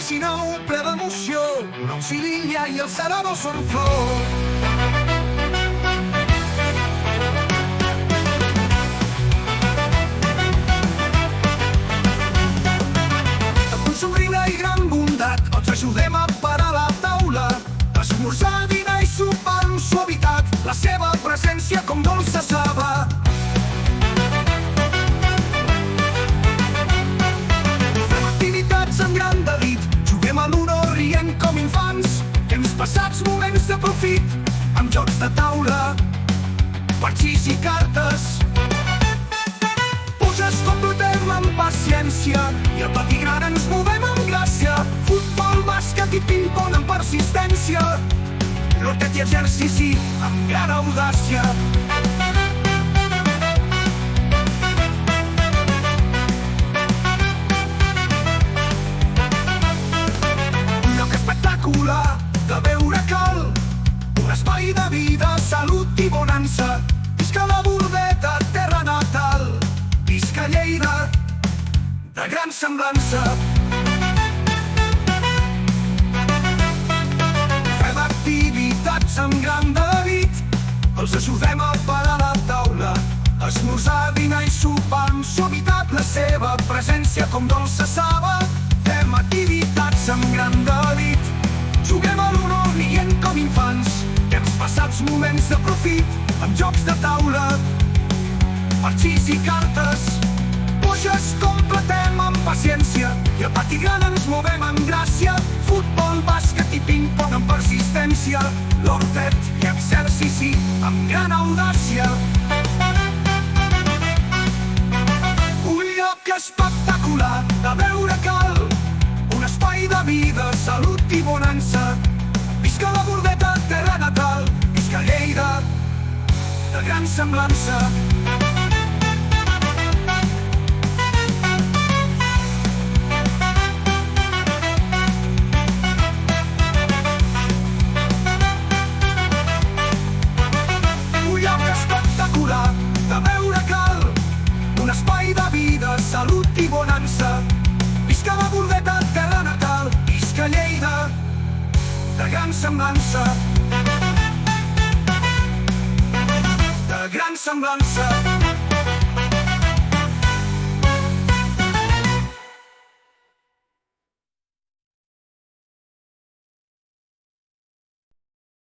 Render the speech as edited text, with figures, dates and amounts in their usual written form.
piscinau ple d'emoció, l'auxiliar i el serador són flor. Amb somriure i gran bondat, els ajudem a parar la taula, esmorzar, dinar i sopar amb suavitat, la seva presència com dolça saba. Fem activitats amb gran delit, juguem a l'uno rient com infants, temps passats, moments de profit, amb jocs de taula, partits i cartes. Puges completem amb paciència i al pati gran ens movem amb gràcia. Futbol, bàsquet i ping-pong amb persistència, rotet i exercici amb gran audàcia. Un lloc espectacular de veure cal, un espai de vida, salut i bonança. Visca la Bordeta, terra natal, visca Lleida, de gran semblança. Fem activitats amb gran delit, els ajudem a parar la taula, esmorzar, dinar i sopar amb suavitat, la seva presència com dolça saba. Fem activitats amb gran delit, juguem a l'uno rient com infants, temps passats, moments de profit, amb jocs de taula, partits i cartes. Puges completem amb paciència i al pati gran ens movem amb gràcia. Futbol, bàsquet i ping-pong amb persistència, l'hortet i exercici amb gran audàcia. Un lloc espectacular de veure cal, un espai de vida, salut i bonança. Visca la Bordeta, terra natal, visca Lleida, de gran semblança. De veure cal, un espai de vida, salut i bonança. Visca la Bordeta, terra natal, visca Lleida, de gran semblança. De gran semblança.